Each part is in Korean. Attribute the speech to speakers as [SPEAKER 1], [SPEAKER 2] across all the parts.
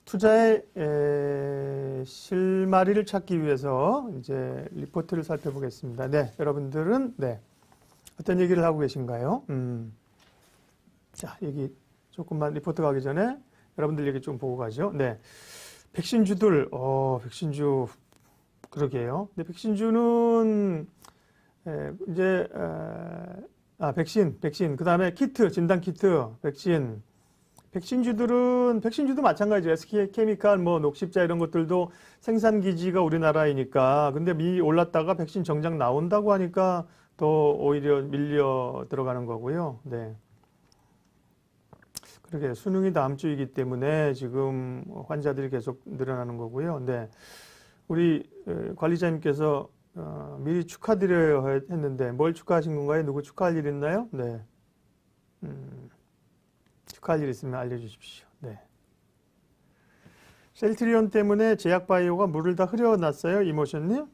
[SPEAKER 1] 투자의 실마리를 찾기 위해서 이제 리포트를 살펴보겠습니다. 네, 여러분들은 네, 어떤 얘기를 하고 계신가요? 자, 얘기 조금만 리포트 가기 전에 여러분들 얘기 좀 보고 가죠. 네, 백신주들, 백신주 그러게요. 근데 백신주는 이제 백신, 그 다음에 키트, 진단 키트, 백신주도 마찬가지죠. SK케미칼, 뭐, 녹십자 이런 것들도 생산 기지가 우리나라이니까. 근데 미 올랐다가 백신 정작 나온다고 하니까 더 오히려 밀려 들어가는 거고요. 네. 그러게 수능이 다음 주이기 때문에 지금 환자들이 계속 늘어나는 거고요. 네. 우리 관리자님께서 미리 축하드려야 했는데 뭘 축하하신 건가요? 누구 축하할 일 있나요? 네. 축하할 일 있으면 알려주십시오. 네. 셀트리온 때문에 제약바이오가 물을 다 흐려놨어요. 이모션님.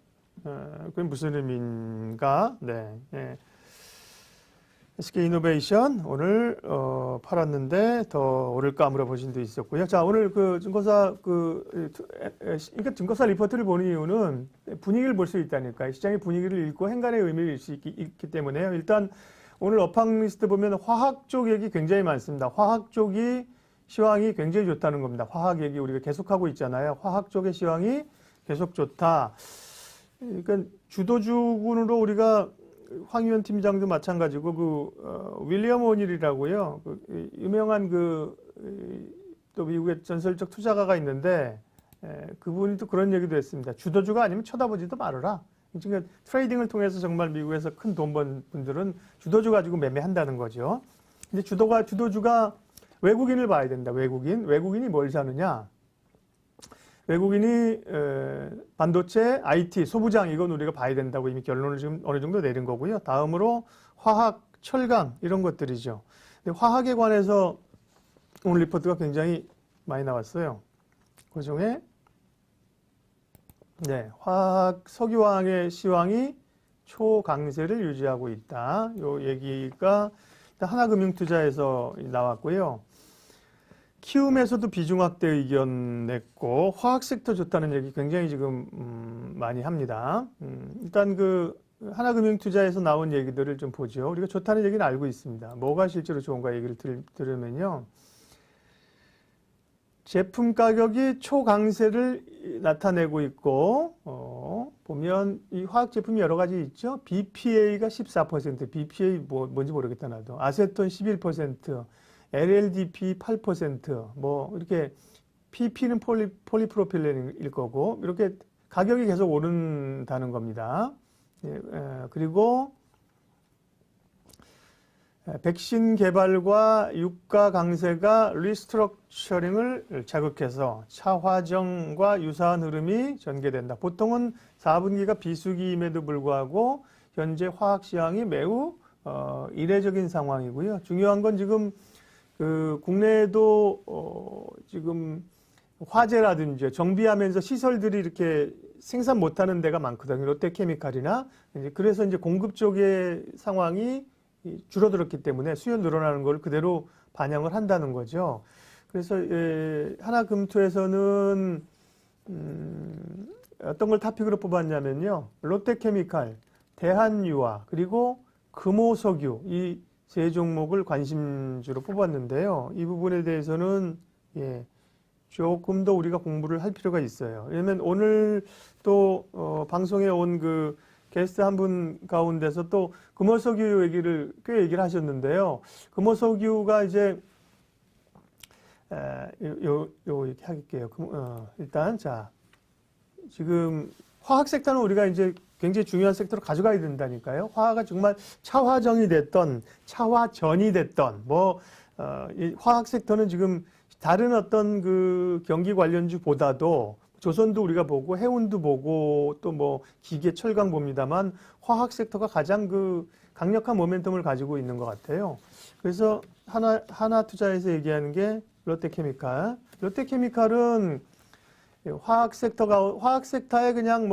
[SPEAKER 1] 그게 무슨 의미인가? 네. 네. SK이노베이션 오늘 팔았는데 더 오를까 물어보신 분 있었고요. 자, 오늘 그 증거사 그러니까 증거사 리포트를 보는 이유는 분위기를 볼 수 있다니까요. 시장의 분위기를 읽고 행간의 의미를 있기 때문에요. 일단 오늘 업황 리스트 보면 화학 쪽 얘기 굉장히 많습니다. 화학 쪽이 시황이 굉장히 좋다는 겁니다. 화학 얘기 우리가 계속하고 있잖아요. 화학 쪽의 시황이 계속 좋다. 그러니까 주도주군으로 우리가 황희연 팀장도 마찬가지고 윌리엄 오닐이라고요. 유명한 또 미국의 전설적 투자가가 있는데 그분이 또 그런 얘기도 했습니다. 주도주가 아니면 쳐다보지도 말아라. 그러니까 트레이딩을 통해서 정말 미국에서 큰 돈 번 분들은 주도주 가지고 매매한다는 거죠. 근데 주도주가 외국인을 봐야 된다. 외국인이 뭘 사느냐? 외국인이 반도체, IT, 소부장 이건 우리가 봐야 된다고 이미 결론을 지금 어느 정도 내린 거고요. 다음으로 화학, 철강 이런 것들이죠. 근데 화학에 관해서 오늘 리포트가 굉장히 많이 나왔어요. 그 중에 네, 석유화학의 시황이 초강세를 유지하고 있다. 요 얘기가 하나금융투자에서 나왔고요. 키움에서도 비중 확대 의견 냈고 화학 섹터 좋다는 얘기 굉장히 지금 많이 합니다. 일단 하나금융투자에서 나온 얘기들을 좀 보죠. 우리가 좋다는 얘기는 알고 있습니다. 뭐가 실제로 좋은가 얘기를 들으면요. 제품 가격이 초강세를 나타내고 있고 보면 이 화학 제품이 여러 가지 있죠. BPA가 14%, BPA 뭔지 모르겠다 나도. 아세톤 11%, LLDP 8%, 뭐 이렇게 PP는 폴리프로필렌일 거고 이렇게 가격이 계속 오른다는 겁니다. 그리고 백신 개발과 유가 강세가 리스트럭처링을 자극해서 차화정과 유사한 흐름이 전개된다. 보통은 4분기가 비수기임에도 불구하고 현재 화학 시황이 매우 이례적인 상황이고요. 중요한 건 지금 국내에도 지금 화재라든지 정비하면서 시설들이 이렇게 생산 못하는 데가 많거든요. 롯데케미칼이나 그래서 이제 공급 쪽의 상황이 줄어들었기 때문에 수요 늘어나는 걸 그대로 반영을 한다는 거죠. 그래서 하나금투에서는 어떤 걸 토픽으로 뽑았냐면요. 롯데케미칼, 대한유화 그리고 금호석유 이 세 종목을 관심주로 뽑았는데요. 이 부분에 대해서는 조금 더 우리가 공부를 할 필요가 있어요. 왜냐면 오늘 또 방송에 온 게스트 한 분 가운데서 또 금호석유 얘기를 꽤 얘기를 하셨는데요. 금호석유가 이제 이렇게 할게요. 일단 자 지금 화학 섹터는 우리가 이제 굉장히 중요한 섹터로 가져가야 된다니까요. 화학이 정말 차화정이 됐던 차화전이 됐던 이 화학 섹터는 지금 다른 어떤 경기 관련주보다도 조선도 우리가 보고 해운도 보고 또 뭐 기계 철강 봅니다만 화학 섹터가 가장 강력한 모멘텀을 가지고 있는 것 같아요. 그래서 하나투자에서 얘기하는 게 롯데케미칼. 롯데케미칼은 화학 섹터에 그냥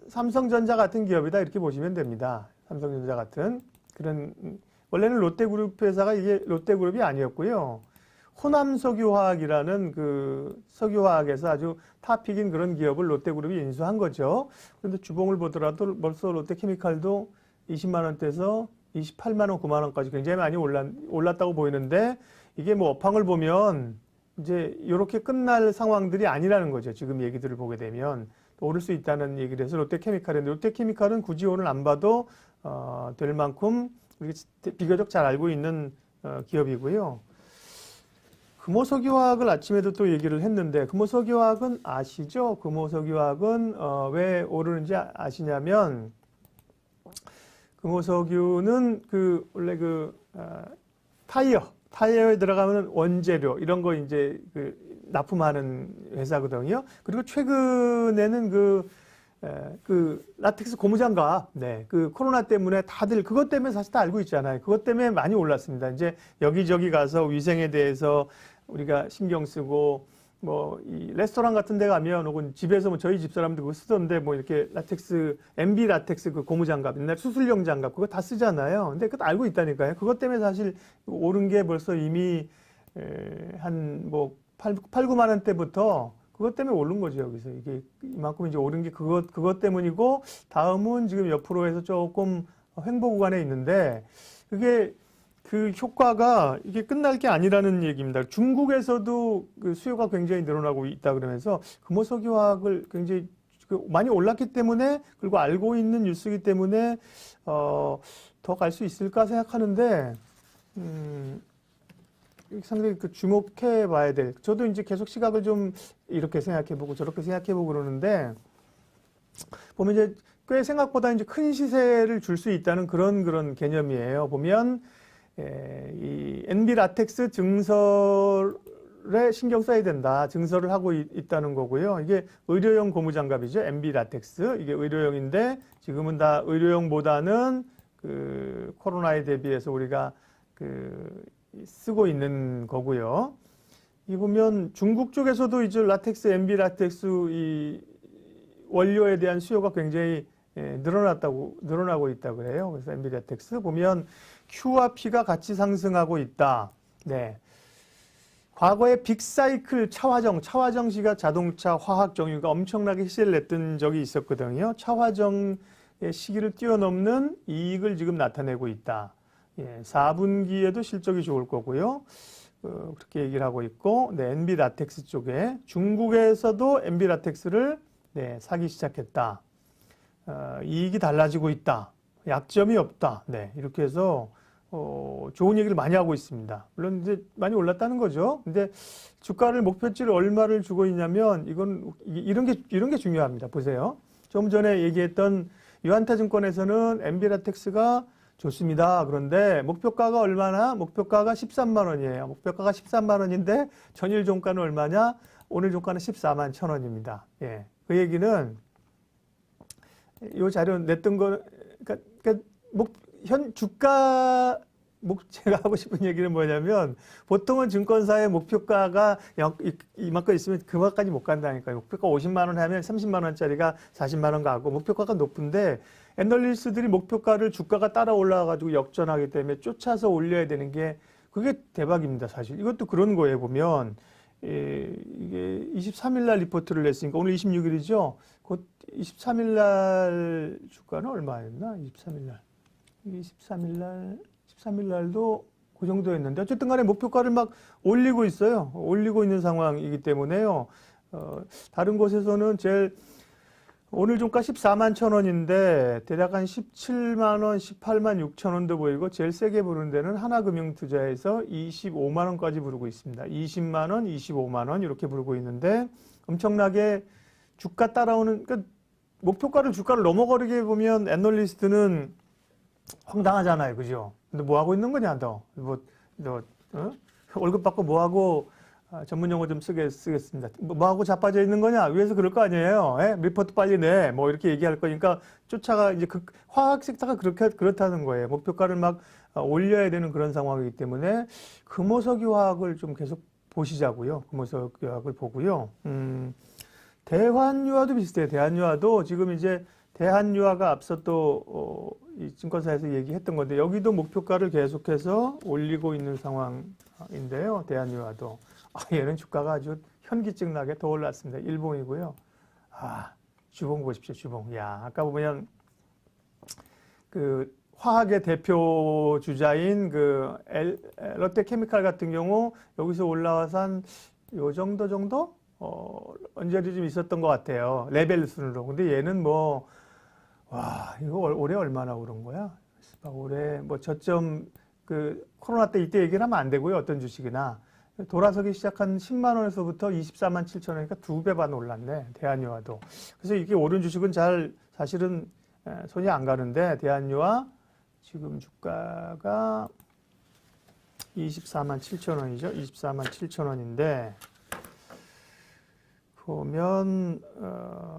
[SPEAKER 1] 삼성전자 같은 기업이다 이렇게 보시면 됩니다. 삼성전자 같은 그런 원래는 롯데그룹 회사가 이게 롯데그룹이 아니었고요. 호남석유화학이라는 그 석유화학에서 아주 탑픽인 그런 기업을 롯데그룹이 인수한 거죠. 그런데 주봉을 보더라도 벌써 롯데케미칼도 20만 원대에서 28만 원, 9만 원까지 굉장히 많이 올랐다고 보이는데 이게 뭐 업황을 보면 이제 이렇게 끝날 상황들이 아니라는 거죠. 지금 얘기들을 보게 되면 오를 수 있다는 얘기를 해서 롯데케미칼인데 롯데케미칼은 굳이 오늘 안 봐도 될 만큼 비교적 잘 알고 있는 기업이고요. 금호석유화학을 아침에도 또 얘기를 했는데 금호석유화학은 아시죠? 금호석유화학은 왜 오르는지 아시냐면 금호석유는 그 원래 그 타이어에 들어가면 원재료 이런 거 이제 그 납품하는 회사거든요. 그리고 최근에는 그 라텍스 고무장갑, 네, 그 코로나 때문에 다들 그것 때문에 사실 다 알고 있잖아요. 그것 때문에 많이 올랐습니다. 이제 여기저기 가서 위생에 대해서 우리가 신경 쓰고 뭐 이 레스토랑 같은 데 가면 혹은 집에서 뭐 저희 집사람도 그거 쓰던데 뭐 이렇게 라텍스 MB 라텍스 그 고무장갑 옛날 수술용 장갑 그거 다 쓰잖아요. 근데 그것도 알고 있다니까요. 그것 때문에 사실 오른 게 벌써 이미 한 뭐 8, 9만 원대부터 그것 때문에 오른 거죠. 여기서 이게 이만큼 이제 오른 게 그것 때문이고 다음은 지금 옆으로 해서 조금 횡보 구간에 있는데 그게 그 효과가 이게 끝날 게 아니라는 얘기입니다. 중국에서도 그 수요가 굉장히 늘어나고 있다 그러면서 금호석유화학을 굉장히 많이 올랐기 때문에 그리고 알고 있는 뉴스이기 때문에 더 갈 수 있을까 생각하는데 상당히 그 주목해 봐야 될. 저도 이제 계속 시각을 좀 이렇게 생각해 보고 저렇게 생각해 보고 그러는데 보면 이제 꽤 생각보다 이제 큰 시세를 줄 수 있다는 그런 개념이에요. 보면 이 NB 라텍스 증설에 신경 써야 된다. 증설을 하고 있다는 거고요. 이게 의료용 고무장갑이죠. NB 라텍스. 이게 의료용인데 지금은 다 의료용보다는 그 코로나에 대비해서 우리가 그 쓰고 있는 거고요. 이 보면 중국 쪽에서도 이제 라텍스, NB 라텍스 이 원료에 대한 수요가 굉장히 늘어나고 있다고 그래요. 그래서 NB 라텍스 보면 Q와 P가 같이 상승하고 있다. 네. 과거에 빅사이클 차화정시가 자동차 화학 정유가 엄청나게 시세를 냈던 적이 있었거든요. 차화정의 시기를 뛰어넘는 이익을 지금 나타내고 있다. 예, 4분기에도 실적이 좋을 거고요. 그렇게 얘기를 하고 있고, 네, NB 라텍스 쪽에 중국에서도 NB 라텍스를 네, 사기 시작했다. 이익이 달라지고 있다. 약점이 없다. 네, 이렇게 해서 좋은 얘기를 많이 하고 있습니다. 물론 이제 많이 올랐다는 거죠. 근데 주가를 목표치를 얼마를 주고 있냐면 이런 게 중요합니다. 보세요. 좀 전에 얘기했던 유한타증권에서는 NB 라텍스가 좋습니다. 그런데 목표가가 얼마나? 목표가가 13만 원이에요. 목표가가 13만 원인데 전일 종가는 얼마냐? 오늘 종가는 14만 1천 원입니다. 예. 그 얘기는 이 자료 냈던 거, 그러니까 제가 하고 싶은 얘기는 뭐냐면 보통은 증권사의 목표가가 이만큼 있으면 그만까지 못 간다니까요. 목표가 50만 원 하면 30만 원짜리가 40만 원 가고 목표가가 높은데 애널리스트들이 목표가를 주가가 따라 올라가가지고 역전하기 때문에 쫓아서 올려야 되는 게 그게 대박입니다. 사실 이것도 그런 거예요. 보면 이게 23일 날 리포트를 냈으니까 오늘 26일이죠. 곧 23일 날 주가는 얼마였나? 23일 날. 13일 날도 그 정도였는데 어쨌든 간에 목표가를 막 올리고 있어요. 올리고 있는 상황이기 때문에요. 다른 곳에서는 제일 오늘 종가 14만 1천 원인데 대략 한 17만 원, 18만 6천 원도 보이고 제일 세게 부르는 데는 하나금융투자에서 25만 원까지 부르고 있습니다. 20만 원, 25만 원 이렇게 부르고 있는데 엄청나게 주가 따라오는 그러니까 목표가를 주가를 넘어가게 보면 애널리스트는 황당하잖아요. 그죠? 근데 뭐 하고 있는 거냐, 너 월급 받고 뭐 하고 전문 용어 좀 쓰겠습니다. 뭐 하고 자빠져 있는 거냐? 위에서 그럴 거 아니에요. 예? 리포트 빨리 내. 뭐 이렇게 얘기할 거니까 쫓아가 이제 화학 섹터가 그렇다는 거예요. 목표가를 막 올려야 되는 그런 상황이기 때문에 금호석유화학을 좀 계속 보시자고요. 금호석유화학을 보고요. 대환유화도 비슷해요. 대환유화도 지금 이제 대한유화가 앞서 또 이 증권사에서 얘기했던 건데 여기도 목표가를 계속해서 올리고 있는 상황인데요. 대한유화도 얘는 주가가 아주 현기증나게 더 올랐습니다. 일봉이고요. 주봉 보십시오. 주봉. 야, 아까 보면 그 화학의 대표 주자인 그 롯데케미칼 같은 경우 여기서 올라와서 한 요 정도 언저리 좀 있었던 것 같아요. 레벨 순으로. 근데 얘는 뭐 이거 올해 얼마나 오른 거야? 올해 뭐 저점 그 코로나 때 이때 얘기를 하면 안 되고요. 어떤 주식이나 돌아서기 시작한 10만 원에서부터 24만 7천 원이니까 2배 반 올랐네. 대한유화도. 그래서 이게 오른 주식은 잘 사실은 손이 안 가는데 대한유화 지금 주가가 24만 7천 원이죠. 24만 7천 원인데 보면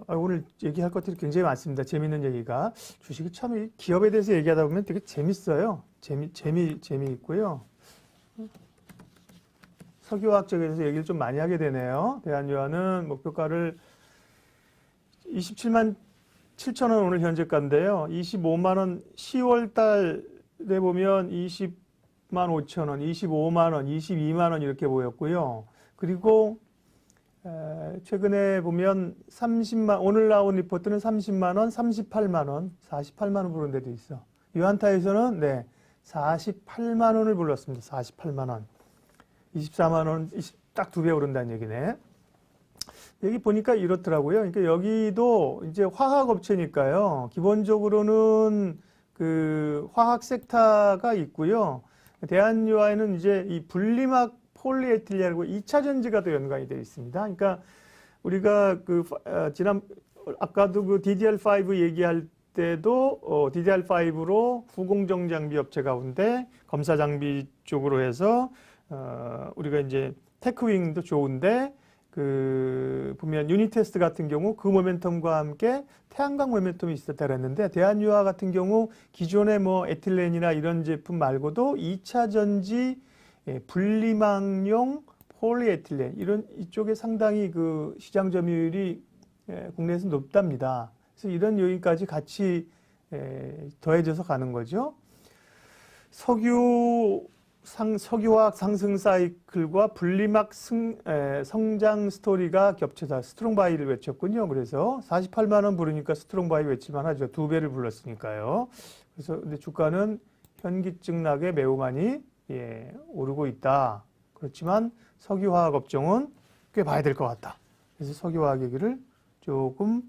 [SPEAKER 1] 오늘 얘기할 것들이 굉장히 많습니다. 재미있는 얘기가. 주식이 참 기업에 대해서 얘기하다 보면 되게 재밌어요. 재미있고요. 석유화학 쪽에서 얘기를 좀 많이 하게 되네요. 대한유화는 목표가를 27만 7천 원 오늘 현재가인데요. 25만 원 10월 달에 보면 20만 5천 원, 25만 원, 22만 원 이렇게 보였고요. 그리고 최근에 보면 30만, 오늘 나온 리포트는 30만 원, 38만 원, 48만 원 부른 데도 있어. 유한타에서는 48만 원을 불렀습니다. 48만 원. 24만 원, 딱 2배 오른다는 얘기네. 여기 보니까 이렇더라고요. 그러니까 여기도 이제 화학 업체니까요. 기본적으로는 그 화학 섹터가 있고요. 대한유화에는 이제 이 분리막 폴리에틸렌하고 2차 전지가 또 연관이 되어 있습니다. 그러니까 우리가 아까도 그 DDR5 얘기할 때도 DDR5로 후공정 장비 업체 가운데 검사 장비 쪽으로 해서 우리가 이제 테크윙도 좋은데 보면 유니테스트 같은 경우 그 모멘텀과 함께 태양광 모멘텀이 있었다 그랬는데 대한유화 같은 경우 기존의 뭐 에틸렌이나 이런 제품 말고도 2차 전지 분리막용 폴리에틸렌 이쪽에 상당히 그 시장 점유율이 국내에서 높답니다. 그래서 이런 요인까지 같이 더해져서 가는 거죠. 석유화학 상승 사이클과 분리막 성장 스토리가 겹쳐서 스트롱바이를 외쳤군요. 그래서 48만 원 부르니까 스트롱바이 외칠만 하죠. 2배를 불렀으니까요. 그래서 근데 주가는 현기증나게 매우 많이 오르고 있다. 그렇지만 석유화학 업종은 꽤 봐야 될 것 같다. 그래서 석유화학 얘기를 조금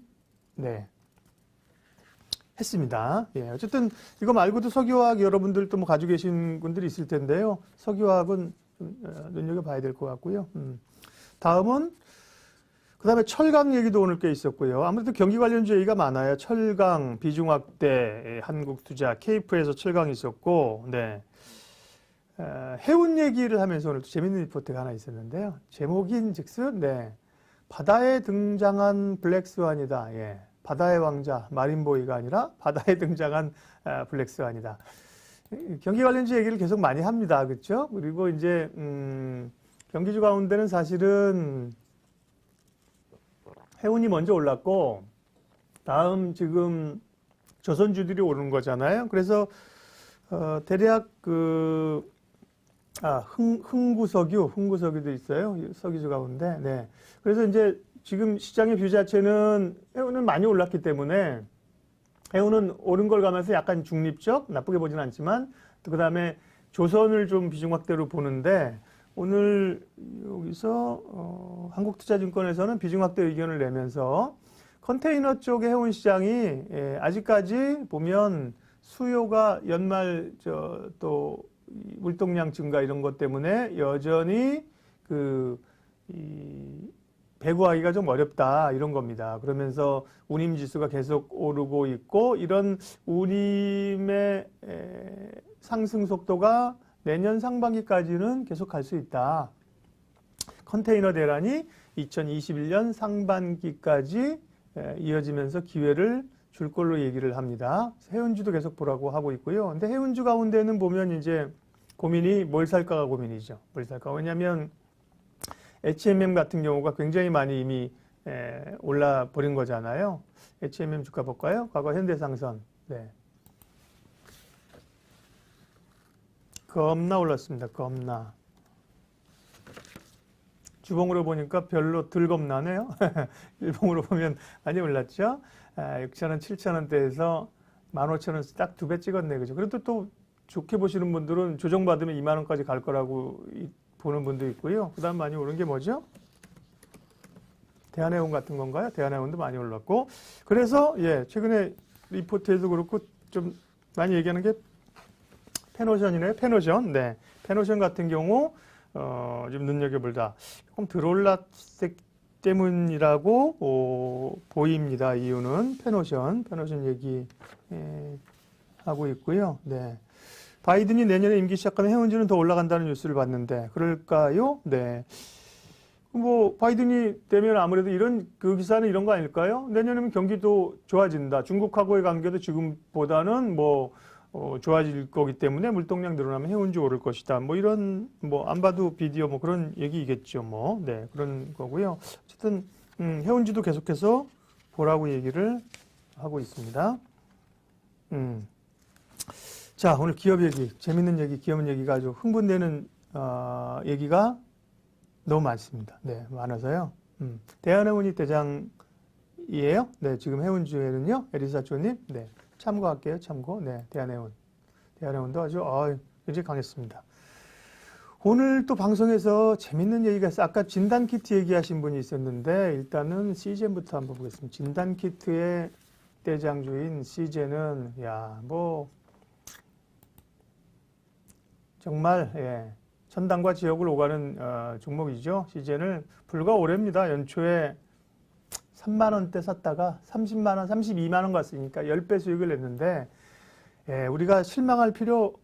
[SPEAKER 1] 했습니다. 어쨌든 이거 말고도 석유화학 여러분들도 뭐 가지고 계신 분들이 있을 텐데요. 석유화학은 좀 눈여겨봐야 될 것 같고요. 다음은 그다음에 철강 얘기도 오늘 꽤 있었고요. 아무래도 경기 관련주 얘기가 많아요. 철강, 비중 확대, 한국투자, KF에서 철강이 있었고, 해운 얘기를 하면서 오늘 또 재밌는 리포트가 하나 있었는데요. 제목인즉슨 바다에 등장한 블랙스완이다. 바다의 왕자 마린보이가 아니라 바다에 등장한 블랙스완이다. 경기 관련주 얘기를 계속 많이 합니다. 그렇죠? 그리고 이제 경기주 가운데는 사실은 해운이 먼저 올랐고 다음 지금 조선주들이 오르는 거잖아요. 그래서 대략 흥구석유도 있어요. 석유주 가운데. 그래서 이제 지금 시장의 뷰 자체는 해운은 많이 올랐기 때문에 해운은 오른 걸 가면서 약간 중립적, 나쁘게 보진 않지만 또 그다음에 조선을 좀 비중 확대로 보는데 오늘 여기서 한국투자증권에서는 비중 확대 의견을 내면서 컨테이너 쪽의 해운 시장이 아직까지 보면 수요가 연말 또 물동량 증가 이런 것 때문에 여전히 배구하기가 좀 어렵다 이런 겁니다. 그러면서 운임 지수가 계속 오르고 있고 이런 운임의 상승 속도가 내년 상반기까지는 계속 갈 수 있다. 컨테이너 대란이 2021년 상반기까지 이어지면서 기회를 줄 걸로 얘기를 합니다. 해운주도 계속 보라고 하고 있고요. 근데 해운주 가운데는 보면 이제 고민이 뭘 살까가 고민이죠. 뭘 살까? 왜냐하면 H&M 같은 경우가 굉장히 많이 이미 올라 버린 거잖아요. HMM 주가 볼까요? 과거 현대상선. 네. 겁나 올랐습니다. 겁나. 주봉으로 보니까 별로 덜 겁나네요. 일봉으로 보면 많이 올랐죠. 6,000원, 7,000원대에서 15,000원 딱 2배 찍었네. 그죠? 그래도 또 좋게 보시는 분들은 조정받으면 2만 원까지 갈 거라고 보는 분도 있고요. 그 다음 많이 오른 게 뭐죠? 대한해운 같은 건가요? 대한해운도 많이 올랐고. 그래서, 최근에 리포트에도 그렇고 좀 많이 얘기하는 게 페노션이네요. 페노션. 네. 페노션 같은 경우, 좀 눈여겨보다 조금 덜 올랐기 때문이라고 보입니다. 이유는 페노션 얘기 하고 있고요. 네. 바이든이 내년에 임기 시작하면 해운지는 더 올라간다는 뉴스를 봤는데 그럴까요? 네. 뭐 바이든이 되면 아무래도 이런 그 기사는 이런 거 아닐까요? 내년에는 경기도 좋아진다. 중국하고의 관계도 지금보다는 뭐 좋아질 거기 때문에 물동량 늘어나면 해운지 오를 것이다. 뭐 이런 뭐 안 봐도 비디오 뭐 그런 얘기겠죠. 뭐 네 그런 거고요. 어쨌든 해운지도 계속해서 보라고 얘기를 하고 있습니다. 자, 오늘 기업 얘기, 재밌는 얘기, 기업 얘기가 아주 흥분되는 얘기가 너무 많습니다. 네, 많아서요. 대한해운이 대장이에요. 네, 지금 해운주에는요, 에리사초님, 네, 참고할게요, 참고. 네, 대한해운도 아주 굉장히 강했습니다. 오늘 또 방송에서 재밌는 얘기가 있어요. 아까 진단키트 얘기하신 분이 있었는데 일단은 시젠부터 한번 보겠습니다. 진단키트의 대장주인 시젠은 정말 천당과 지옥을 오가는 종목이죠. 시젠을 불과 올해입니다. 연초에 3만 원대 샀다가 30만 원, 32만 원 갔으니까 10배 수익을 냈는데 우리가 실망할 필요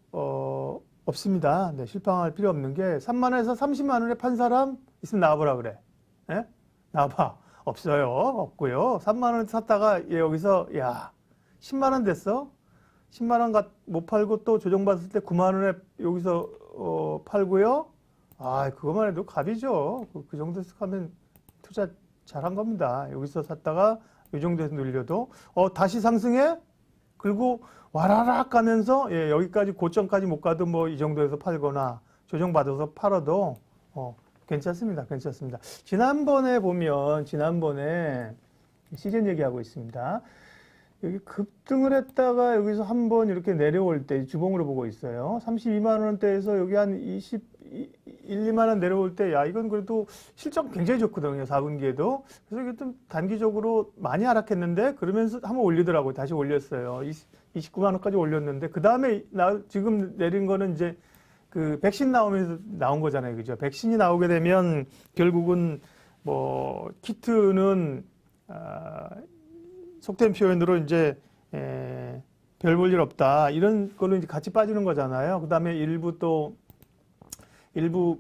[SPEAKER 1] 없습니다. 네, 실망할 필요 없는 게 3만 원에서 30만 원에 판 사람 있으면 나와보라 그래. 나와봐. 없어요. 없고요. 3만 원에 샀다가 여기서 10만 원 됐어. 10만 원 못 팔고 또 조정받았을 때 9만 원에 여기서 팔고요. 그것만 해도 갑이죠. 그 정도에서 하면 투자 잘한 겁니다. 여기서 샀다가 이 정도에서 늘려도 다시 상승해? 그리고 와라락 가면서 여기까지 고점까지 못 가도 뭐 이 정도에서 팔거나 조정받아서 팔아도 괜찮습니다. 괜찮습니다. 지난번에 시즌 얘기하고 있습니다. 여기 급등을 했다가 여기서 한번 이렇게 내려올 때 주봉으로 보고 있어요. 32만 원대에서 여기 한 1, 2만 원 내려올 때 이건 그래도 실적 굉장히 좋거든요. 4분기에도. 그래서 이게 좀 단기적으로 많이 하락했는데 그러면서 한번 올리더라고요. 다시 올렸어요. 29만 원까지 올렸는데 그 다음에 지금 내린 거는 이제 그 백신 나오면서 나온 거잖아요. 그죠? 백신이 나오게 되면 결국은 뭐 키트는 속된 표현으로 이제 별 볼 일 없다 이런 걸로 이제 같이 빠지는 거잖아요. 그다음에 일부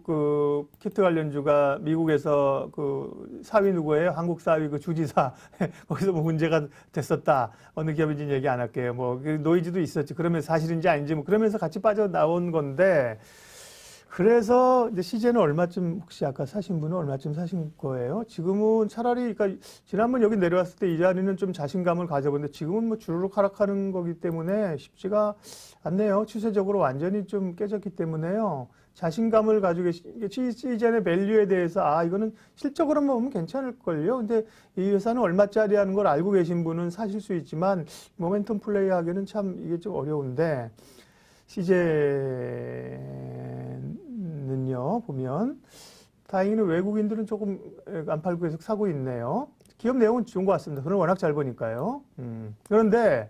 [SPEAKER 1] 그 키트 관련주가 미국에서 그 사위 누구예요? 한국 사위 그 주지사 거기서 뭐 문제가 됐었다. 어느 기업인지 얘기 안 할게요. 뭐 노이즈도 있었지. 그러면 사실인지 아닌지 뭐 그러면서 같이 빠져 나온 건데. 그래서 이제 시제는 얼마쯤 혹시 아까 사신 분은 얼마쯤 사신 거예요? 지금은 차라리 그러니까 지난번 여기 내려왔을 때 이 자리는 좀 자신감을 가져보는데 지금은 뭐 주르륵 하락하는 거기 때문에 쉽지가 않네요. 추세적으로 완전히 좀 깨졌기 때문에요. 자신감을 가지고 시젠의 밸류에 대해서 이거는 실적으로만 보면 괜찮을걸요. 근데 이 회사는 얼마짜리 하는 걸 알고 계신 분은 사실 수 있지만 모멘텀 플레이 하기는 참 이게 좀 어려운데 시제는요, 보면, 다행히 외국인들은 조금 안 팔고 계속 사고 있네요. 기업 내용은 좋은 것 같습니다. 저는 워낙 잘 보니까요. 그런데,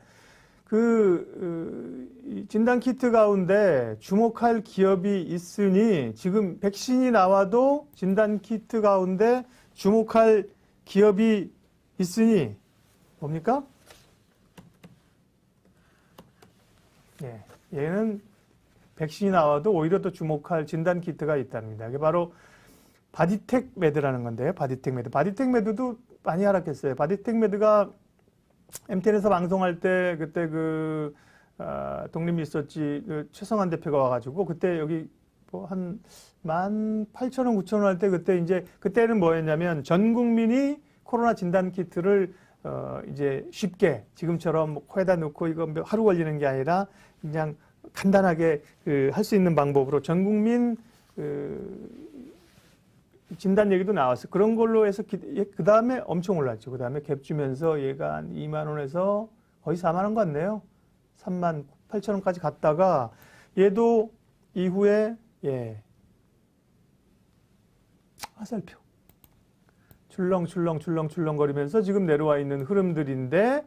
[SPEAKER 1] 진단키트 가운데 주목할 기업이 있으니, 지금 백신이 나와도 진단키트 가운데 주목할 기업이 있으니, 뭡니까? 얘는 백신이 나와도 오히려 더 주목할 진단키트가 있답니다. 이게 바로 바디텍 매드라는 건데요. 바디텍 매드. 바디텍 매드도 많이 하락했어요. 바디텍 매드가 MTN에서 방송할 때 그때 독립 리서치 최성환 대표가 와가지고 그때 여기 뭐 한 18,000원, 9,000원 할 때 그때 이제 그때는 뭐였냐면 전 국민이 코로나 진단 키트를 이제 쉽게 지금처럼 코에다 넣고 이거 하루 걸리는 게 아니라 그냥 간단하게 할 수 있는 방법으로 전 국민 진단 얘기도 나왔어요. 그런 걸로 해서 그 다음에 엄청 올랐죠. 그 다음에 갭 주면서 얘가 한 2만 원에서 거의 4만 원 같네요. 3만 8천 원까지 갔다가 얘도 이후에 화살표 출렁출렁 거리면서 지금 내려와 있는 흐름들인데,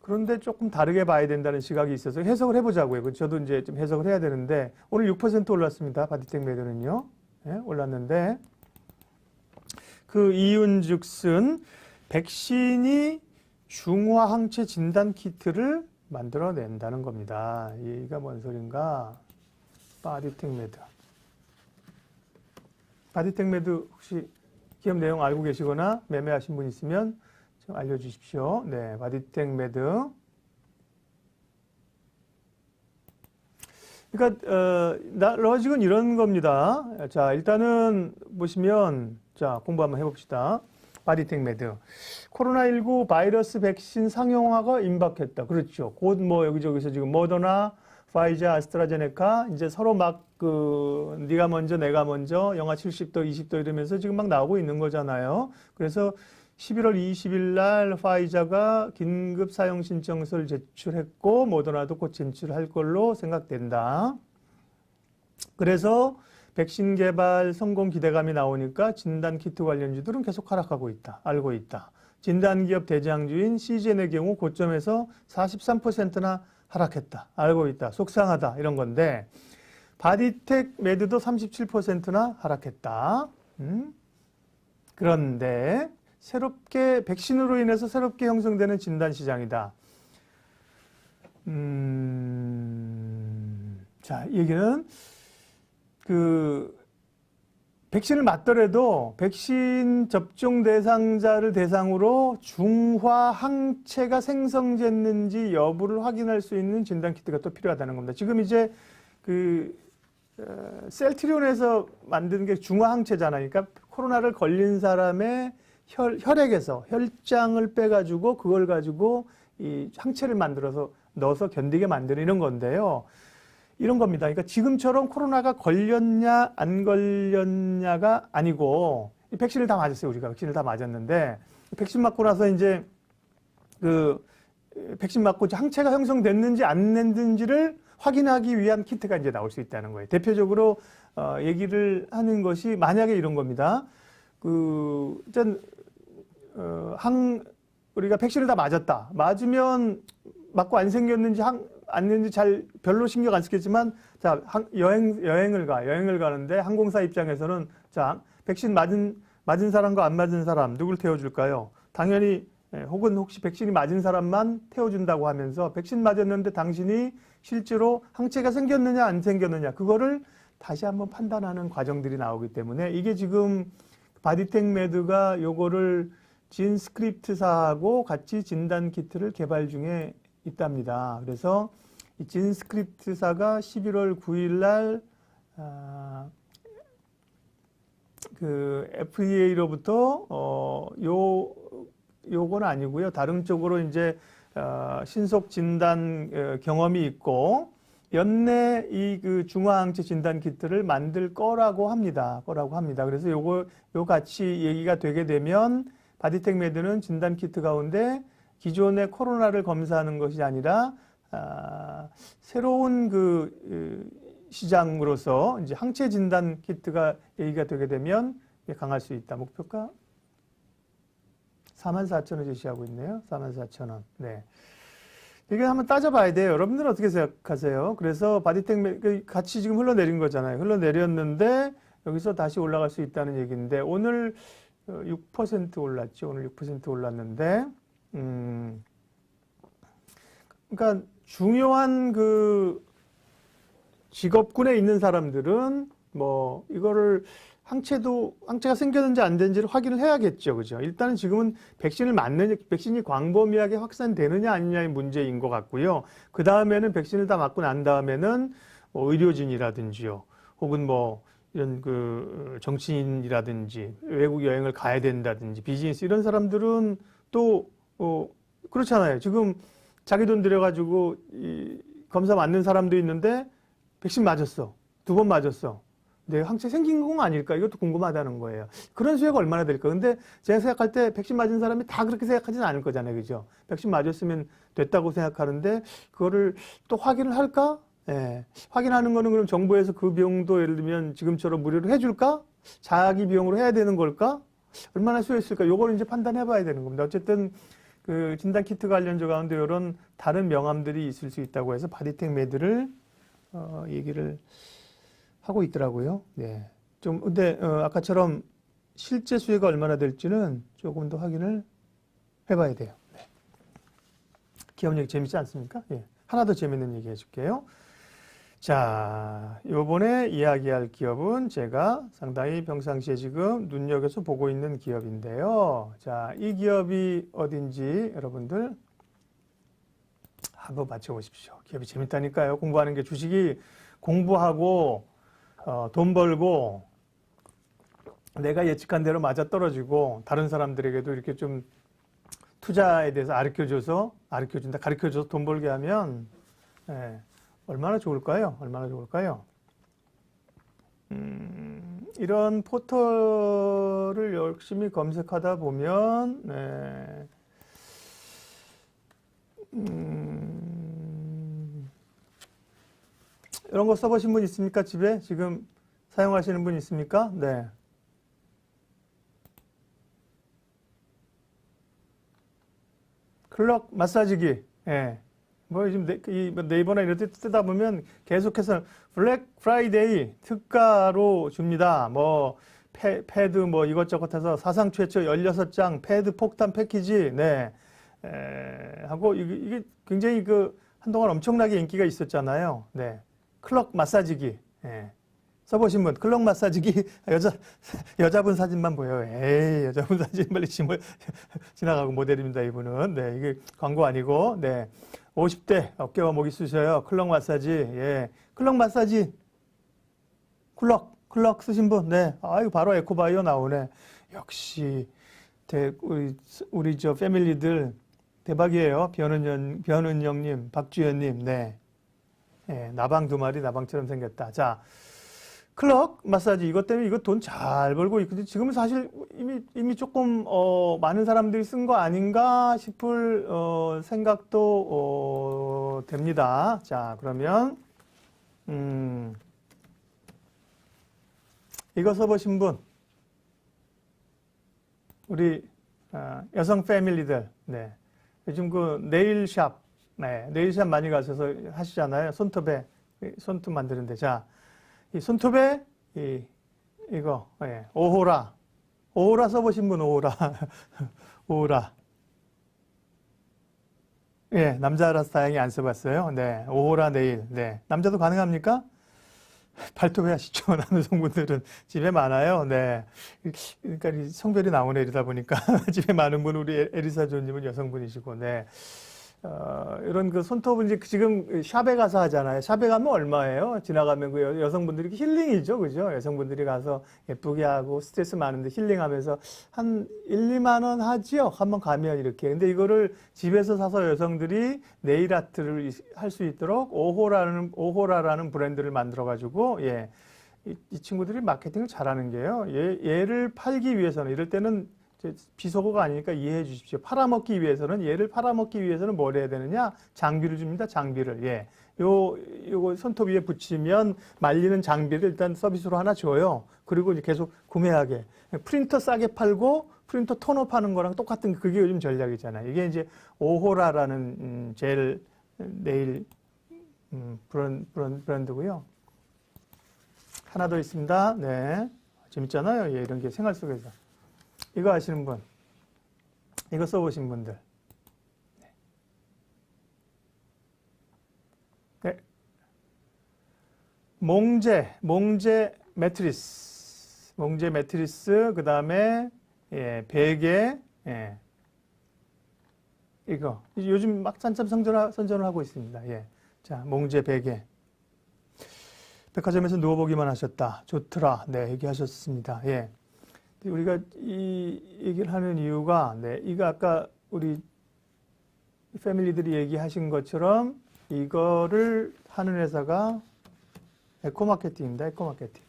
[SPEAKER 1] 그런데 조금 다르게 봐야 된다는 시각이 있어서 해석을 해보자고요. 저도 이제 좀 해석을 해야 되는데, 오늘 6% 올랐습니다. 바디텍 매도는요. 올랐는데, 그 이윤즉슨 백신이 중화항체 진단 키트를 만들어낸다는 겁니다. 이가 뭔 소린가? 바디텍 매도. 바디텍 매도 혹시 기업 내용 알고 계시거나 매매하신 분 있으면 좀 알려주십시오. 네, 바디텍 매도. 그러니까 로직은 이런 겁니다. 자, 일단은 보시면, 자, 공부 한번 해봅시다. 바디텍 매드. 코로나19 바이러스 백신 상용화가 임박했다. 그렇죠. 곧 뭐 여기저기서 지금 모더나, 파이자, 아스트라제네카 이제 서로 막 네가 먼저 내가 먼저 영하 70도, 20도 이러면서 지금 막 나오고 있는 거잖아요. 그래서 11월 20일 날 파이자가 긴급 사용 신청서를 제출했고 모더나도 곧 제출할 걸로 생각된다. 그래서 백신 개발 성공 기대감이 나오니까 진단키트 관련주들은 계속 하락하고 있다. 알고 있다. 진단기업 대장주인 시젠의 경우 고점에서 43%나 하락했다. 알고 있다. 속상하다. 이런 건데 바디텍 매드도 37%나 하락했다. 그런데 새롭게 백신으로 인해서 새롭게 형성되는 진단 시장이다. 자, 얘기는 백신을 맞더라도 백신 접종 대상자를 대상으로 중화 항체가 생성됐는지 여부를 확인할 수 있는 진단 키트가 또 필요하다는 겁니다. 지금 이제 셀트리온에서 만든 게 중화 항체잖아요. 그러니까 코로나를 걸린 사람의 혈액에서 혈장을 빼가지고 그걸 가지고 이 항체를 만들어서 넣어서 견디게 만드는 이런 건데요. 이런 겁니다. 그러니까 지금처럼 코로나가 걸렸냐 안 걸렸냐가 아니고 백신을 다 맞았어요. 우리가 백신을 다 맞았는데 백신 맞고 나서 이제 백신 맞고 항체가 형성됐는지 안 됐는지를 확인하기 위한 키트가 이제 나올 수 있다는 거예요. 대표적으로 얘기를 하는 것이 만약에 이런 겁니다. 일단 우리가 백신을 다 맞았다. 맞으면 맞고 안 생겼는지 안 됐는지 잘 별로 신경 안 쓰겠지만 자 여행을 가는데 항공사 입장에서는 자 백신 맞은 사람과 안 맞은 사람 누굴 태워줄까요? 당연히 혹은 혹시 백신이 맞은 사람만 태워준다고 하면서 백신 맞았는데 당신이 실제로 항체가 생겼느냐 안 생겼느냐 그거를 다시 한번 판단하는 과정들이 나오기 때문에 이게 지금 바디텍 매드가 요거를 진스크립트사하고 같이 진단 키트를 개발 중에 있답니다. 그래서 이 진스크립트사가 11월 9일 날 FDA로부터 요건 아니고요. 다른 쪽으로 이제 신속 진단 경험이 있고 연내 이 중화항체 진단 키트를 만들 거라고 합니다. 그래서 요 같이 얘기가 되게 되면 바디텍 매드는 진단 키트 가운데 기존의 코로나를 검사하는 것이 아니라 새로운 시장으로서 이제 항체 진단 키트가 얘기가 되게 되면 강할 수 있다. 목표가 44,000원 제시하고 있네요. 44,000원. 네. 이게 한번 따져봐야 돼요. 여러분들은 어떻게 생각하세요? 그래서 바디텍 매드 같이 지금 흘러내린 거잖아요. 흘러내렸는데 여기서 다시 올라갈 수 있다는 얘기인데 오늘 6% 올랐죠. 오늘 6% 올랐는데 그러니까 중요한 직업군에 있는 사람들은 뭐 이거를 항체가 생겼는지 안 되는지를 확인을 해야겠죠. 그죠? 일단은 지금은 백신이 광범위하게 확산되느냐 아니냐의 문제인 것 같고요. 그 다음에는 백신을 다 맞고 난 다음에는 뭐 의료진이라든지요. 혹은 뭐 이런 그 정치인이라든지 외국 여행을 가야 된다든지 비즈니스 이런 사람들은 또 그렇잖아요. 지금 자기 돈 들여가지고 이 검사 맞는 사람도 있는데 백신 맞았어. 2번 맞았어. 내 항체 생긴 건 아닐까? 이것도 궁금하다는 거예요. 그런 수혜가 얼마나 될까? 근데 제가 생각할 때 백신 맞은 사람이 다 그렇게 생각하지는 않을 거잖아요. 그죠? 백신 맞았으면 됐다고 생각하는데 그거를 또 확인을 할까? 예. 확인하는 거는 그럼 정부에서 그 비용도 예를 들면 지금처럼 무료로 해줄까? 자기 비용으로 해야 되는 걸까? 얼마나 수혜했을까? 요거를 이제 판단해 봐야 되는 겁니다. 어쨌든 그 진단 키트 관련주 가운데 이런 다른 명함들이 있을 수 있다고 해서 바디텍 매드를 얘기를 하고 있더라고요. 네. 좀, 근데, 아까처럼 실제 수혜가 얼마나 될지는 조금 더 확인을 해봐야 돼요. 네. 기업 얘기 재밌지 않습니까? 예. 하나 더 재밌는 얘기 해줄게요. 자, 요번에 이야기할 기업은 제가 상당히 평상시에 지금 눈여겨서 보고 있는 기업인데요. 자, 이 기업이 어딘지 여러분들 한번 맞춰보십시오. 기업이 재밌다니까요. 공부하는 게 주식이 공부하고 돈 벌고 내가 예측한 대로 맞아떨어지고 다른 사람들에게도 이렇게 좀 투자에 대해서 가르쳐줘서 돈 벌게 하면 얼마나 좋을까요? 얼마나 좋을까요? 이런 포털을 열심히 검색하다 보면 이런 거 써보신 분 있습니까? 집에 지금 사용하시는 분 있습니까? 네. 클럭 마사지기. 예. 뭐 요즘 네이버나 이런 데 뜨다 보면 계속해서 블랙 프라이데이 특가로 줍니다. 뭐 패드 뭐 이것저것 해서 사상 최초 16장 패드 폭탄 패키지. 네. 하고 이게 굉장히 한동안 엄청나게 인기가 있었잖아요. 네. 클럭 마사지기. 예. 써보신 분, 클럭 마사지기, 여자분 사진만 보여요. 에이, 여자분 사진 빨리 지나가고 모델입니다, 이분은. 네, 이게 광고 아니고, 네. 50대 어깨와 목이 쑤셔요. 클럭 마사지, 예. 클럭 마사지, 클럭 쓰신 분, 네. 아유, 바로 에코바이오 나오네. 역시, 우리 저 패밀리들 대박이에요. 변은영님, 박주연님, 네. 예, 나방 2마리 나방처럼 생겼다. 자, 클럭 마사지 이것 때문에 이거 돈 잘 벌고 있거든요. 지금은 사실 이미 조금 많은 사람들이 쓴 거 아닌가 싶을 생각도 됩니다. 자, 그러면 이거 써보신 분 우리 여성 패밀리들 네. 요즘 네일샵 네일샵 많이 가셔서 하시잖아요. 손톱 만드는데 자. 이 손톱에 이거 오호라 써보신 분 오호라 예 남자라서 다행히 안 써봤어요. 네 오호라 네일 네 남자도 가능합니까? 발톱에 하시죠. 남성분들은 집에 많아요. 네 그러니까 성별이 나오네 이러다 보니까 집에 많은 분 우리 에리사 조님은 여성분이시고 네. 이런 손톱을 이제 지금 샵에 가서 하잖아요. 샵에 가면 얼마예요? 지나가면 여성분들이 힐링이죠. 그죠? 여성분들이 가서 예쁘게 하고 스트레스 많은데 힐링하면서 한 1, 2만 원 하지요? 한번 가면 이렇게. 근데 이거를 집에서 사서 여성들이 네일 아트를 할 수 있도록 오호라라는 브랜드를 만들어 가지고 예. 이 친구들이 마케팅을 잘하는 게요. 얘를 팔기 위해서는 이럴 때는 비속어가 아니니까 이해해 주십시오. 얘를 팔아먹기 위해서는 뭘 해야 되느냐? 장비를 줍니다. 장비를. 예. 요거 손톱 위에 붙이면 말리는 장비를 일단 서비스로 하나 줘요. 그리고 이제 계속 구매하게. 프린터 싸게 팔고 프린터 톤업 하는 거랑 똑같은 그게 요즘 전략이잖아요. 이게 이제 오호라라는 젤 네일 브랜드고요. 하나 더 있습니다. 네. 재밌잖아요. 예, 이런 게 생활 속에서. 이거 아시는 분, 이거 써보신 분들. 네. 몽제 매트리스, 그 다음에 베개, 이거 요즘 막 산참 선전을 하고 있습니다. 예. 자, 몽제 베개. 백화점에서 누워보기만 하셨다. 좋더라. 네, 얘기하셨습니다. 예. 우리가 이 얘기를 하는 이유가, 네, 이거 아까 우리 패밀리들이 얘기하신 것처럼 이거를 하는 회사가 에코마케팅입니다. 에코마케팅.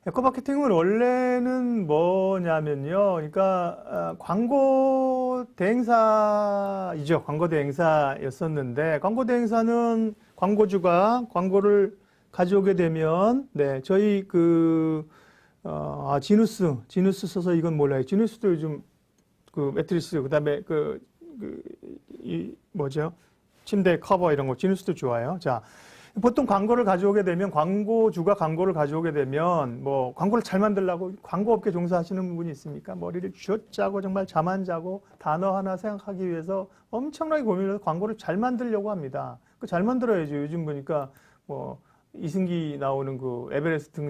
[SPEAKER 1] 에코마케팅은 원래는 뭐냐면요. 그러니까 광고 대행사이죠. 광고 대행사였었는데 광고 대행사는 광고주가 광고를 가져오게 되면 네, 저희 지누스 써서 이건 몰라요. 지누스도 요즘 그 매트리스 그다음에 뭐죠? 침대 커버 이런 거 지누스도 좋아요. 자, 보통 광고를 가져오게 되면 광고주가 광고를 가져오게 되면 뭐 광고를 잘 만들려고 광고업계 종사하시는 분이 있습니까? 머리를 쥐어짜고 정말 잠 안 자고 단어 하나 생각하기 위해서 엄청나게 고민해서 광고를 잘 만들려고 합니다. 그 잘 만들어야죠. 요즘 보니까 뭐 이승기 나오는 그 에베레스트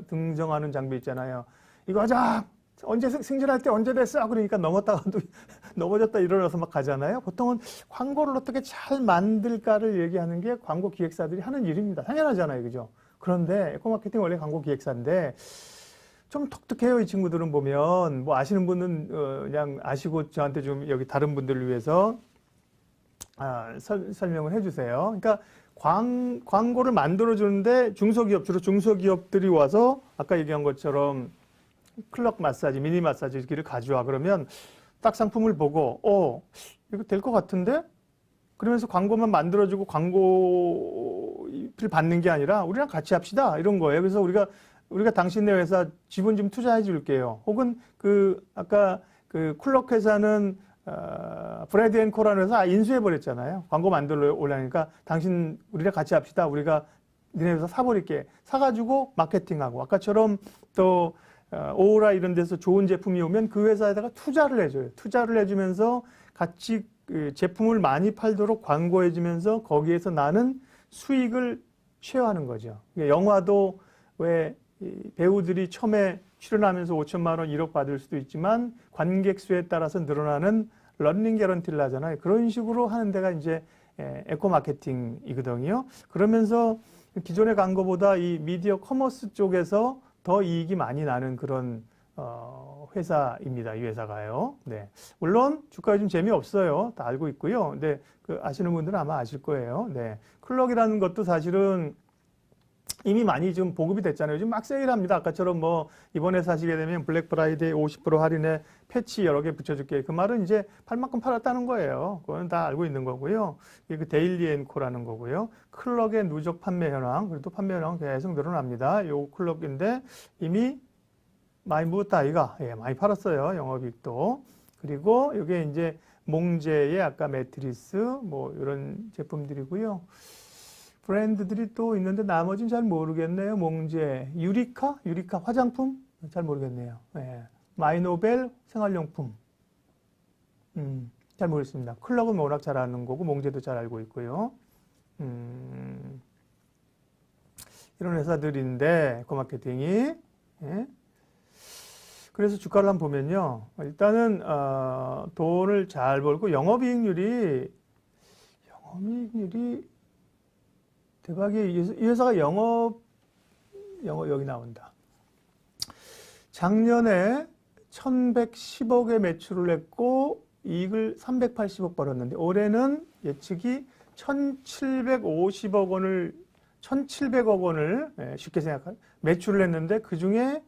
[SPEAKER 1] 등정하는 장비 있잖아요. 이거 하자. 언제 승진할 때 언제 됐어? 그러니까 넘었다가도 넘어졌다 일어나서 막 가잖아요. 보통은 광고를 어떻게 잘 만들까를 얘기하는 게 광고 기획사들이 하는 일입니다. 당연하잖아요. 그죠? 그런데 에코마케팅 원래 광고 기획사인데 좀 독특해요. 이 친구들은 보면 뭐 아시는 분은 그냥 아시고 저한테 좀 여기 다른 분들을 위해서 설명을 해주세요. 그러니까 광고를 만들어주는데 주로 중소기업들이 와서 아까 얘기한 것처럼 클럽 마사지, 미니 마사지기를 가져와. 그러면 딱 상품을 보고, 이거 될 것 같은데? 그러면서 광고만 만들어주고 광고를 받는 게 아니라 우리랑 같이 합시다. 이런 거예요. 그래서 우리가 당신네 회사 지분 좀 투자해 줄게요. 혹은 아까 쿨럭 회사는 브래드 앤 코라는 회사 인수해 버렸잖아요. 광고 만들어 오려니까 우리랑 같이 합시다. 우리가 니네 회사 사버릴게. 사가지고 마케팅하고 아까처럼 또 오라 이런 데서 좋은 제품이 오면 그 회사에다가 투자를 해줘요. 투자를 해주면서 같이 제품을 많이 팔도록 광고해주면서 거기에서 나는 수익을 쉐어하는 거죠. 영화도 왜 배우들이 처음에 출연하면서 5천만 원, 1억 받을 수도 있지만 관객 수에 따라서 늘어나는 런닝 개런티를 하잖아요. 그런 식으로 하는 데가 이제 에코 마케팅이거든요. 그러면서 기존의 광고보다 이 미디어 커머스 쪽에서 더 이익이 많이 나는 그런 회사입니다. 이 회사가요. 네. 물론 주가 요즘 재미없어요. 다 알고 있고요. 근데 아시는 분들은 아마 아실 거예요. 네. 클럭이라는 것도 사실은 이미 많이 좀 보급이 됐잖아요. 요즘 막 세일합니다. 아까처럼 뭐 이번에 사시게 되면 블랙 프라이데이 50% 할인에 패치 여러 개 붙여줄게. 그 말은 이제 팔 만큼 팔았다는 거예요. 그건 다 알고 있는 거고요. 이게 그 데일리 앤코라는 거고요. 클럭의 누적 판매 현황, 그래도 판매 현황 계속 늘어납니다. 요 클럭인데 이미 많이 묻었다 아이가. 예, 많이 팔았어요. 영업이익도. 그리고 이게 이제 몽제의 아까 매트리스 뭐 이런 제품들이고요. 브랜드들이 또 있는데 나머지는 잘 모르겠네요. 몽제, 유리카 화장품? 잘 모르겠네요. 네. 마이노벨 생활용품. 잘 모르겠습니다. 클럭은 워낙 잘 아는 거고 몽제도 잘 알고 있고요. 이런 회사들인데 에코마케팅이 예. 그래서 주가를 한번 보면요. 일단은 돈을 잘 벌고 영업이익률이 대박이에요. 이 회사가 여기 나온다. 작년에 1110억의 매출을 했고 이익을 380억 벌었는데 올해는 예측이 1700억 원을 쉽게 생각할 매출을 했는데 그 중에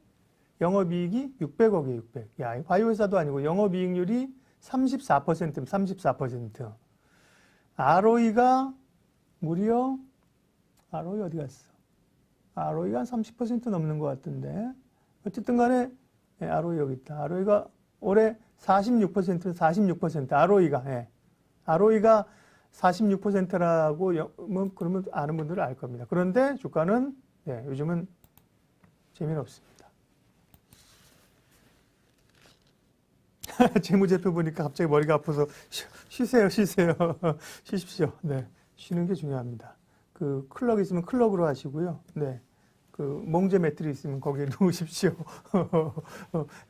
[SPEAKER 1] 영업이익이 600억이에요. 600. 야, 바이오 회사도 아니고 영업이익률이 34%. ROE가 무려 ROE 어디 갔어? ROE가 한 30% 넘는 것 같은데. 어쨌든 간에, ROE 여기 있다. ROE가 올해 46%. ROE가, ROE가 46%라고, 그러면 아는 분들은 알 겁니다. 그런데 주가는, 요즘은 재미는 없습니다. 재무제표 보니까 갑자기 머리가 아파서 쉬세요. 쉬십시오. 네. 쉬는 게 중요합니다. 클럭 있으면 클럭으로 하시고요. 네. 몽제 매트리 있으면 거기에 누우십시오.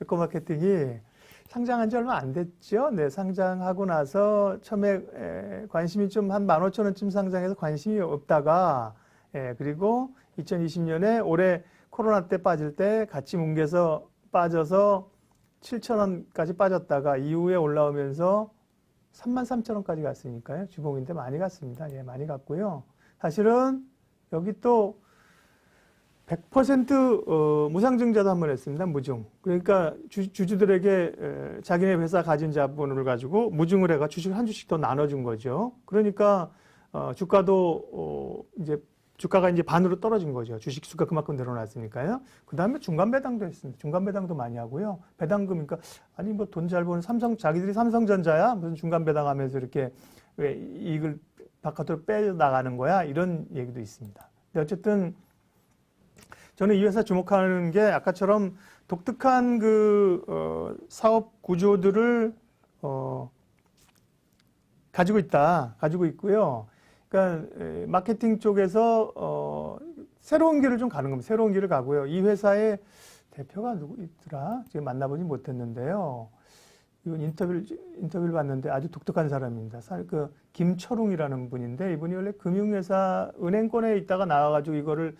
[SPEAKER 1] 에코마케팅이 상장한 지 얼마 안 됐죠. 네, 상장하고 나서 처음에 관심이 좀 한 15,000원쯤 상장해서 관심이 없다가 그리고 2020년에 올해 코로나 때 빠질 때 같이 뭉개서 빠져서 7,000원까지 빠졌다가 이후에 올라오면서 33,000원까지 갔으니까요. 주봉인데 많이 갔습니다. 예, 많이 갔고요. 사실은 여기 또 100% 무상증자도 한번 했습니다. 무증. 그러니까 주주들에게 자기네 회사 가진 자본을 가지고 무증을 해가 주식 한 주씩 더 나눠준 거죠. 그러니까 주가도 이제 주가가 이제 반으로 떨어진 거죠. 주식 수가 그만큼 늘어났으니까요. 그 다음에 중간 배당도 했습니다. 중간 배당도 많이 하고요. 배당금, 그러니까 아니 뭐 돈 잘 버는 자기들이 삼성전자야 무슨 중간 배당하면서 이렇게 왜 이익을 바깥으로 빼 나가는 거야 이런 얘기도 있습니다. 근데 어쨌든 저는 이 회사 주목하는 게 아까처럼 독특한 사업 구조들을 가지고 있고요. 그러니까 마케팅 쪽에서 새로운 길을 좀 가는 겁니다. 새로운 길을 가고요. 이 회사의 대표가 누구 있더라? 지금 만나보지 못했는데요. 이건 인터뷰를 봤는데 아주 독특한 사람입니다. 김철웅이라는 분인데 이분이 원래 금융회사 은행권에 있다가 나와가지고 이거를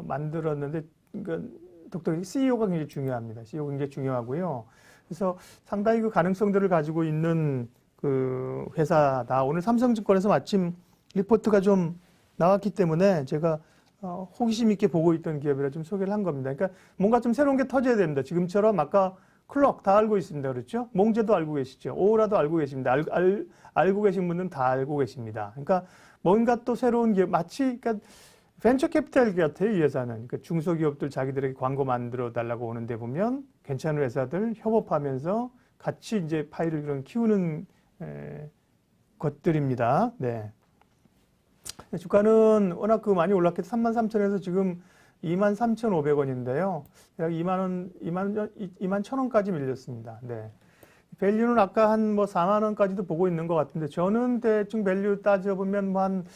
[SPEAKER 1] 만들었는데 그러니까 독특히 CEO가 굉장히 중요합니다. CEO가 굉장히 중요하고요. 그래서 상당히 그 가능성들을 가지고 있는 그 회사다. 오늘 삼성증권에서 마침 리포트가 좀 나왔기 때문에 제가 호기심 있게 보고 있던 기업이라 좀 소개를 한 겁니다. 그러니까 뭔가 좀 새로운 게 터져야 됩니다. 지금처럼 아까 클럭 다 알고 있습니다. 그렇죠? 몽제도 알고 계시죠? 오라도 알고 계십니다. 알고 계신 분은 다 알고 계십니다. 그러니까 뭔가 또 새로운 기업, 마치 그러니까 벤처 캐피탈 같아요, 이 회사는. 그러니까 중소기업들 자기들에게 광고 만들어 달라고 오는데 보면 괜찮은 회사들 협업하면서 같이 이제 파일을 그런 키우는 것들입니다. 네. 주가는 워낙 많이 올랐기 때문에 33,000원에서 지금 23,500원인데요. 약 21,000원까지 밀렸습니다. 네. 밸류는 아까 한 4만원까지도 보고 있는 것 같은데 저는 대충 밸류 따져보면 한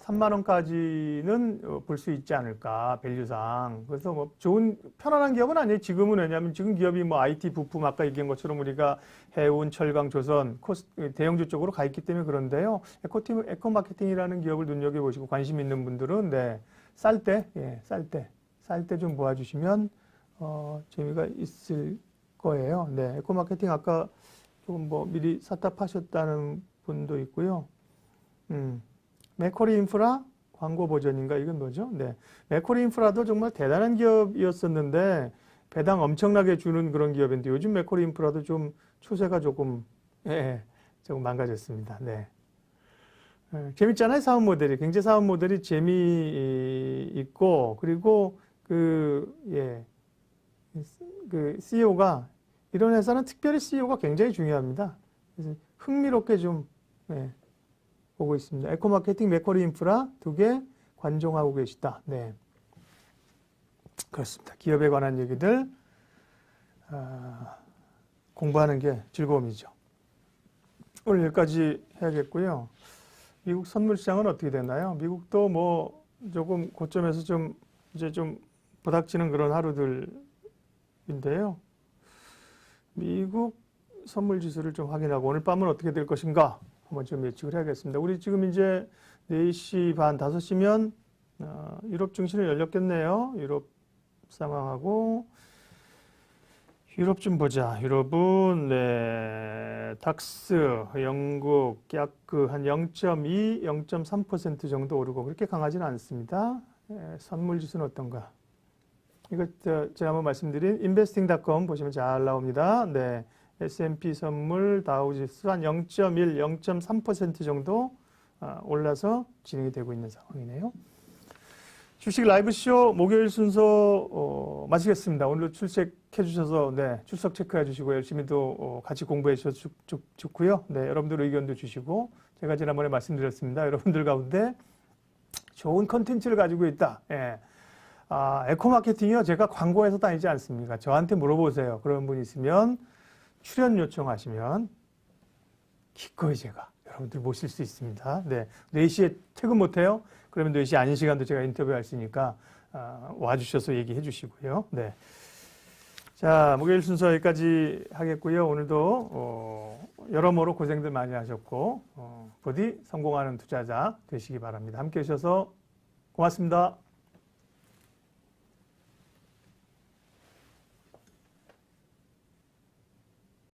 [SPEAKER 1] 3만원까지는 볼 수 있지 않을까, 밸류상. 그래서 좋은, 편안한 기업은 아니에요. 지금은 왜냐하면 지금 기업이 IT 부품, 아까 얘기한 것처럼 우리가 해운, 철강, 조선, 대형주 쪽으로 가 있기 때문에 그런데요. 에코마케팅이라는 기업을 눈여겨보시고 관심 있는 분들은, 네, 쌀 때 좀 모아주시면, 재미가 있을 거예요. 네, 에코마케팅 아까 조금 미리 샀다 파셨다는 분도 있고요. 맥쿼리 인프라 광고 버전인가 이건 뭐죠? 네, 맥쿼리 인프라도 정말 대단한 기업이었었는데 배당 엄청나게 주는 그런 기업인데 요즘 맥쿼리 인프라도 좀 추세가 조금 망가졌습니다. 네, 재밌잖아요. 사업 모델이 경제 사업 모델이 재미있고 그리고 그 CEO가 이런 회사는 특별히 CEO가 굉장히 중요합니다. 그래서 흥미롭게 좀 보고 있습니다. 에코마케팅, 맥쿼리 인프라 두 개 관종하고 계시다. 네, 그렇습니다. 기업에 관한 얘기들 공부하는 게 즐거움이죠. 오늘 여기까지 해야겠고요. 미국 선물 시장은 어떻게 되나요? 미국도 조금 고점에서 이제 좀 부닥치는 그런 하루들인데요. 미국 선물 지수를 좀 확인하고 오늘 밤은 어떻게 될 것인가 한번 좀 예측을 해야겠습니다. 우리 지금 이제 4시 반, 5시면 유럽 증시는 열렸겠네요. 유럽 상황하고 유럽 좀 보자. 유럽은 닥스, 영국, 야크 한 0.2, 0.3% 정도 오르고 그렇게 강하지는 않습니다. 선물 지수는 어떤가? 이거 제가 한번 말씀드린 investing.com 보시면 잘 나옵니다. 네. S&P 선물 다우지수 한 0.1, 0.3% 정도 올라서 진행이 되고 있는 상황이네요. 주식 라이브쇼 목요일 순서 마치겠습니다. 오늘도 출석해 주셔서 출석 체크해 주시고 열심히 또 같이 공부해 주셔서 좋고요. 네, 여러분들 의견도 주시고 제가 지난번에 말씀드렸습니다. 여러분들 가운데 좋은 컨텐츠를 가지고 있다. 에코마케팅이요. 제가 광고해서 다니지 않습니까? 저한테 물어보세요. 그런 분 있으면 출연 요청하시면 기꺼이 제가 여러분들 모실 수 있습니다. 네, 4시에 퇴근 못해요? 그러면 4시 아닌 시간도 제가 인터뷰할 수 있으니까 와주셔서 얘기해 주시고요. 네, 자, 목요일 순서 여기까지 하겠고요. 오늘도 여러모로 고생들 많이 하셨고 부디 성공하는 투자자 되시기 바랍니다. 함께 해주셔서 고맙습니다.